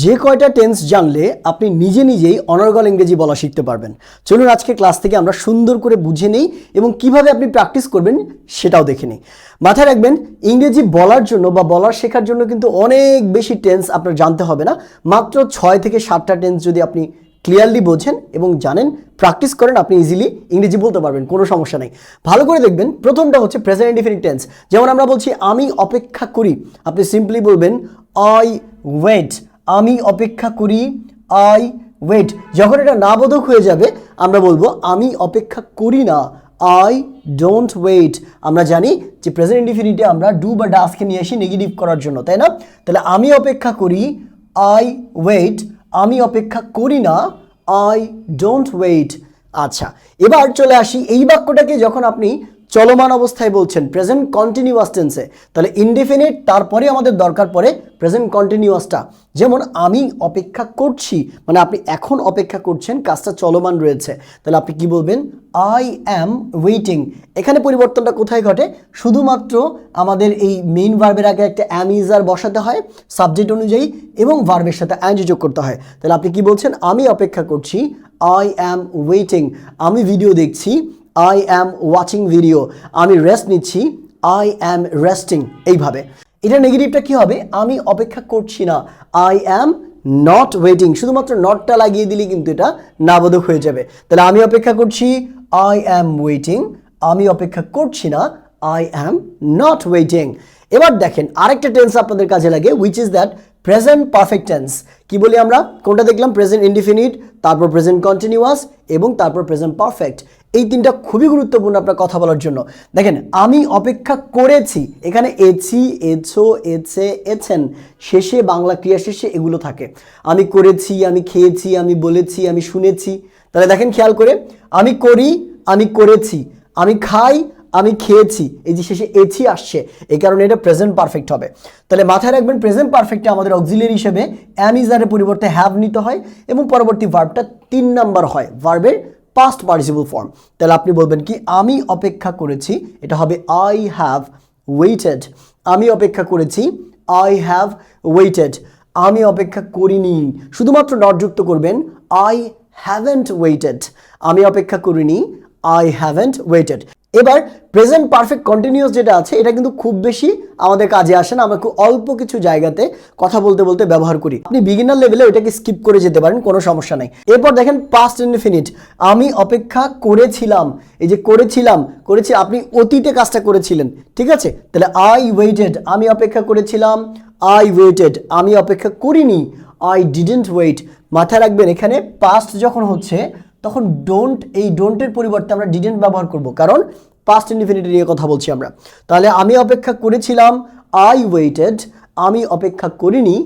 যে কয়টা টেন্স জানলে আপনি নিজে নিজেই অনর্গল ইংরেজি বলা শিখতে পারবেন। চলুন আজকে ক্লাস থেকে আমরা সুন্দর করে বুঝে নেই এবং কিভাবে আপনি প্র্যাকটিস করবেন সেটাও দেখে নিই। মাথায় রাখবেন, ইংরেজি বলার জন্য বা বলার শেখার জন্য কিন্তু অনেক বেশি টেন্স আপনার জানতে হবে না। মাত্র 6 থেকে 7টা টেন্স যদি আপনি ক্লিয়ারলি বোঝেন এবং জানেন, প্র্যাকটিস করেন, আপনি ইজিলি ইংরেজি বলতে পারবেন, কোনো সমস্যা নেই। ভালো করে দেখবেন, প্রথমটা হচ্ছে প্রেজেন্ট ইনডেফিনিট টেন্স। যেমন আমরা বলছি আমি অপেক্ষা করি, আপনি সিম্পলি বলবেন আই ওয়েট। আমি অপেক্ষা করি, আই ওয়েট। যখন এটা না বোধক হয়ে যাবে আমরা বলবো আমি অপেক্ষা করি না, আই ডোন্ট ওয়েট। আমরা জানি যে প্রেজেন্ট ইনডেফিনিটে আমরা ডু বা ডাসকে নিয়ে আসি নেগেটিভ করার জন্য, তাই না? তাহলে আমি অপেক্ষা করি, আই ওয়েট। আমি অপেক্ষা করি না, আই ডোন্ট ওয়েট। আচ্ছা, এবার চলে আসি এই বাক্যটাকে যখন আপনি চলমান অবস্থায় বলছেন, প্রেজেন্ট কন্টিনিউয়াস টেন্সে, তাহলে ইনডেফিনিট তারপরে আমাদের দরকার পড়ে প্রেজেন্ট কন্টিনিউয়াসটা। যেমন আমি অপেক্ষা করছি, মানে আপনি এখন অপেক্ষা করছেন, কাজটা চলমান রয়েছে, তাহলে আপনি কি বলবেন? I am waiting. এখানে পরিবর্তনটা কোথায় ঘটে? শুধুমাত্র আমাদের এই মেইন ভার্বের আগে একটা অ্যাম ইজ আর বসাতে হয় সাবজেক্ট অনুযায়ী এবং ভার্বের সাথে অ্যান্ড যোগ করতে হয়। তাহলে আপনি কি বলছেন? আমি অপেক্ষা করছি, আই অ্যাম ওয়েটিং। আমি ভিডিও দেখছি, আই অ্যাম ওয়াচিং ভিডিও। আমি রেস্ট নিচ্ছি, আই অ্যাম রেস্টিং। এইভাবে এটা নেগেটিভটা কি হবে? আমি অপেক্ষা করছি না, আই অ্যাম নট ওয়েটিং। শুধুমাত্র নটটা লাগিয়ে দিলে কিন্তু এটা নাবোধক হয়ে যাবে। তাহলে আমি অপেক্ষা করছি, আই অ্যাম ওয়েটিং। আমি অপেক্ষা করছি না, আই অ্যাম নট ওয়েটিং। এবার দেখেন আরেকটা টেন্স আপনাদের কাজে লাগে, which is that present perfect tense. কি বলি আমরা? কোনটা দেখলাম? প্রেজেন্ট ইনডিফিনিট, তারপর প্রেজেন্ট কন্টিনিউয়াস এবং তারপর প্রেজেন্ট পারফেক্ট। এই তিনটা খুবই গুরুত্বপূর্ণ আপনার কথা বলার জন্য। দেখেন আমি অপেক্ষা করেছি, এখানে এছি, এছো, এছে, এছেন, শেষে বাংলা ক্রিয়া শেষে এগুলো থাকে। আমি করেছি, আমি খেয়েছি, আমি বলেছি, আমি শুনেছি। তাহলে দেখেন খেয়াল করে, আমি করি, আমি করেছি, আমি খাই, আমি খেয়েছি, এই যে শেষে এছি আসছে, এই কারণে এটা প্রেজেন্ট পারফেক্ট হবে। তাহলে মাথায় রাখবেন, প্রেজেন্ট পারফেক্টে আমাদের অক্সিলিয়ারি হিসেবে অ্যাম ইজ আরের পরিবর্তে হ্যাভ নিতে হয় এবং পরবর্তী ভার্বটা 3 নাম্বার হয়, ভার্বের পাস্ট পার্টিসিপল ফর্ম। তাহলে আপনি বলবেন কি? আমি অপেক্ষা করেছি, এটা হবে আই হ্যাভ ওয়েটেড। আমি অপেক্ষা করেছি, আই হ্যাভ ওয়েটেড। আমি অপেক্ষা করিনি, শুধুমাত্র নট যুক্ত করবেন, আই হ্যাভেন্ট ওয়েটেড। আমি অপেক্ষা করিনি, আই হ্যাভেন্ট ওয়েটেড। এবার প্রেজেন্ট পারফেক্ট কন্টিনিউয়াস যেটা আছে, এটা কিন্তু খুব বেশি আমাদের কাজে আসে না, আমরা খুব অল্প কিছু জায়গাতে কথা বলতে বলতে ব্যবহার করি। আপনি বিগিনার লেভেলে ওইটাকে স্কিপ করে যেতে পারেন, কোনো সমস্যা নাই। এরপর দেখেন পাস্ট ইনডিফিনিট, আমি অপেক্ষা করেছিলাম। এই যে করেছিলাম, করেছি, আপনি অতীতে কাজটা করেছিলেন, ঠিক আছে? তাহলে আই ওয়েটেড, আমি অপেক্ষা করেছিলাম, আই ওয়েটেড। আমি অপেক্ষা করিনি, আই ডিডন্ট ওয়েট। মাথায় রাখবেন, এখানে পাস্ট যখন হচ্ছে তখন ডোন্ট, এই ডোন্টের পরিবর্তে আমরা ডিডেন্ট ব্যবহার করব, কারণ পাস্ট ইনডিফিনিট নিয়ে কথা বলছি আমরা। তাহলে আমি অপেক্ষা করেছিলাম, আই ওয়েটেড। আমি অপেক্ষা করিনি,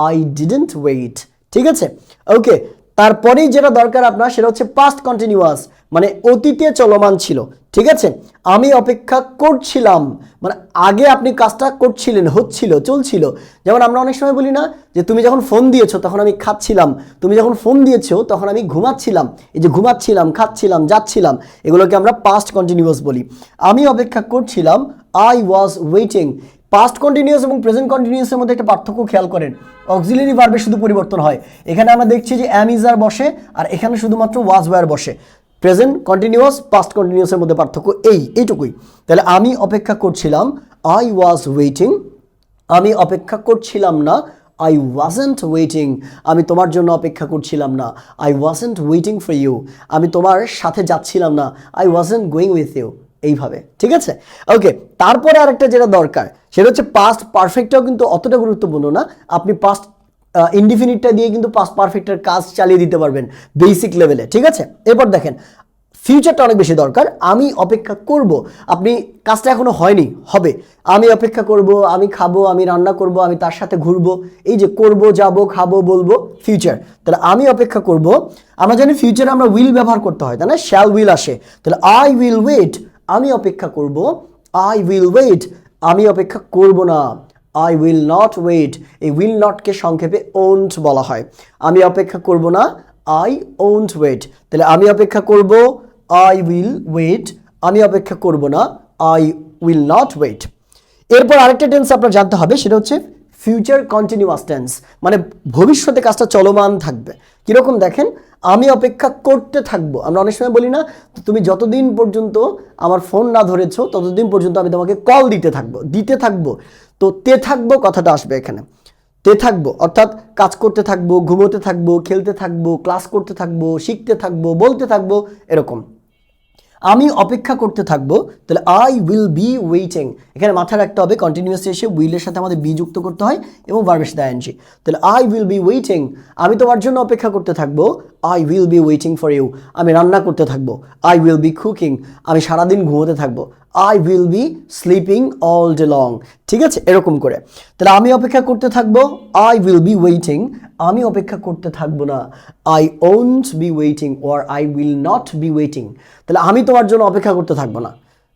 আই ডিডেন্ট ওয়েট। ঠিক আছে? ওকে, তারপরেই যেটা দরকার আপনার সেটা হচ্ছে পাস্ট কন্টিনিউয়াস, মানে অতীতে চলমান ছিল। ঠিক আছে? আমি অপেক্ষা করছিলাম, মানে আগে আপনি কাজটা করছিলেন, হচ্ছিল, চলছিল। যেমন আমরা অনেক সময় বলি না যে তুমি যখন ফোন দিয়েছো তখন আমি খাচ্ছিলাম, তুমি যখন ফোন দিয়েছো তখন আমি ঘুমাচ্ছিলাম। এই যে ঘুমাচ্ছিলাম, খাচ্ছিলাম, যাচ্ছিলাম, এগুলোকে আমরা পাস্ট কন্টিনিউয়াস বলি। আমি অপেক্ষা করছিলাম, I was waiting. Past continuous এবং প্রেজেন্ট কন্টিনিউয়াসের মধ্যে একটা পার্থক্য খেয়াল করেন, অক্সিলিয়ারি ভার্বে শুধু পরিবর্তন হয়। এখানে আমরা দেখছি যে অ্যাম ইজ আর বসে, আর এখানে শুধুমাত্র ওয়াজ ওয়্যার বসে। প্রেজেন্ট কন্টিনিউয়াস পাস্ট কন্টিনিউয়াসের মধ্যে পার্থক্য এইটুকুই। তাহলে আমি অপেক্ষা করছিলাম, আই ওয়াজ ওয়েটিং। আমি অপেক্ষা করছিলাম না, আই ওয়াজন্ট ওয়েটিং। আমি তোমার জন্য অপেক্ষা করছিলাম না, I wasn't waiting for you. আমি তোমার সাথে যাচ্ছিলাম না, I wasn't going with you. এইভাবে, ঠিক আছে? ওকে, তারপরে আরেকটা যেটা দরকার সেটা হচ্ছে পাস্ট পারফেক্টটাও কিন্তু অতটা গুরুত্বপূর্ণ না। আপনি পাস্ট ইনডিফিনিটটা দিয়ে কিন্তু পাস্ট পারফেক্টের কাজ চালিয়ে দিতে পারবেন বেসিক লেভেলে। ঠিক আছে? এরপর দেখেন ফিউচারটা অনেক বেশি দরকার। আমি অপেক্ষা করব, আপনি কাজটা এখনো হয়নি, হবে। আমি অপেক্ষা করব, আমি খাবো, আমি রান্না করব, আমি তার সাথে ঘুরবো। এই যে করব, যাব, খাবো, বলবো, ফিউচার। তাহলে আমি অপেক্ষা করব, আমরা জানি ফিউচারে আমরা উইল ব্যবহার করতে হয়, তাই না? শ্যাল উইল আসে। তাহলে আই উইল ওয়েট, আমি অপেক্ষা করব, আই উইল ওয়েট। আমি অপেক্ষা করব না, আই উইল নট ওয়েট। এই উইল নটকে সংক্ষেপে ওন্ট বলা হয়। আমি অপেক্ষা করব না, আই ওন্ট ওয়েট। তাহলে আমি অপেক্ষা করব, আই উইল ওয়েট। আমি অপেক্ষা করব না, আই উইল নট ওয়েট। এরপর আরেকটা টেন্স আপনার জানতে হবে, সেটা হচ্ছে ফিউচার কন্টিনিউয়াস টেন্স, মানে ভবিষ্যতে কাজটা চলমান থাকবে। কীরকম দেখেন, আমি অপেক্ষা করতে থাকবো। আমরা অনেক সময় বলি না, তুমি যতদিন পর্যন্ত আমার ফোন না ধরেছো ততদিন পর্যন্ত আমি তোমাকে কল দিতে থাকবো। তো তে থাকবো কথাটা আসবে এখানে, তে থাকবো অর্থাৎ কাজ করতে থাকবো, ঘুমোতে থাকবো, খেলতে থাকবো, ক্লাস করতে থাকবো, শিখতে থাকবো, বলতে থাকবো, এরকম। আমি অপেক্ষা করতে থাকবো, তাহলে আই উইল বি ওয়েটিং। এখানে মাথায় রাখতে হবে কন্টিনিউয়াস এসে উইলের সাথে আমাদের বি যুক্ত করতে হয় এবং ভার্বের সাথে আইএনজি। তাহলে আই উইল বি ওয়েটিং, আমি তোমার জন্য অপেক্ষা করতে থাকবো। I will be waiting for you, আমি রান্না করতে থাকবো। আই উইল বি কুকিং, আমি সারাদিন ঘুমোতে থাকবো। I will be sleeping all day long. ঠিক আছে, এরকম করে। তাহলে আমি অপেক্ষা করতে থাকবো, আই উইল বি ওয়েটিং, আমি অপেক্ষা করতে থাকবো না। I won't be waiting or I will not be waiting. তাহলে আমি তোমার জন্য অপেক্ষা করতে থাকবো না,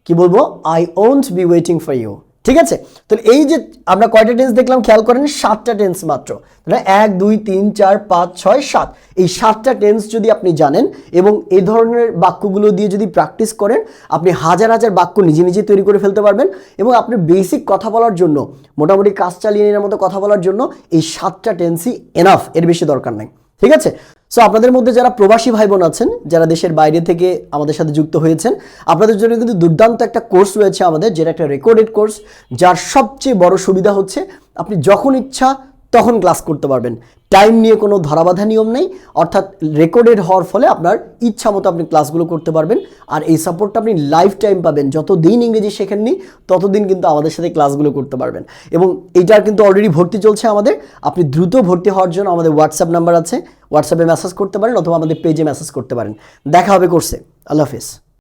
কি বলবো? I won't be waiting for you. ঠিক আছে, তাহলে এই যে আমরা কয়টা টেন্স দেখলাম খেয়াল করেন, 7টা টেন্স মাত্র। তাহলে 1 2 3 4 5 6 7, এই 7টা টেন্স যদি আপনি জানেন এবং এই ধরনের বাক্যগুলো দিয়ে যদি প্র্যাকটিস করেন, আপনি হাজার হাজার বাক্য নিজে নিজে তৈরি করে ফেলতে পারবেন। এবং আপনি বেসিক কথা বলার জন্য, মোটামুটি কাজ চালিয়ে নেওয়ার মতো কথা বলার জন্য এই 7টা টেন্সই এনাফ, এর বেশি দরকার নাই। ঠিক আছে, সো আপনাদের মধ্যে যারা প্রবাসী ভাই বোন আছেন, যারা দেশের বাইরে থেকে আমাদের সাথে যুক্ত হয়েছেন, আপনাদের জন্য কিন্তু দুর্দান্ত একটা কোর্স রয়েছে আমাদের, যেটা একটা রেকর্ডেড কোর্স, যার সবচেয়ে বড় সুবিধা হচ্ছে আপনি যখন ইচ্ছা তখন ক্লাস করতে পারবেন। টাইম নিয়ে কোনো ধরাবাধা নিয়ম নেই, অর্থাৎ রেকর্ডেড হওয়ার ফলে আপনার ইচ্ছা মতো আপনি ক্লাসগুলো করতে পারবেন। আর এই সাপোর্টটা আপনি লাইফ টাইম পাবেন, যতদিন ইংরেজি শেখেননি ততদিন কিন্তু আমাদের সাথে ক্লাসগুলো করতে পারবেন। এবং এইটার কিন্তু অলরেডি ভর্তি চলছে আমাদের। আপনি দ্রুত ভর্তি হওয়ার জন্য আমাদের হোয়াটসঅ্যাপ নাম্বার আছে, হোয়াটসঅ্যাপে মেসেজ করতে পারেন অথবা আমাদের পেজে মেসেজ করতে পারেন। দেখা হবে কোর্সে। আল্লাহ হাফেজ।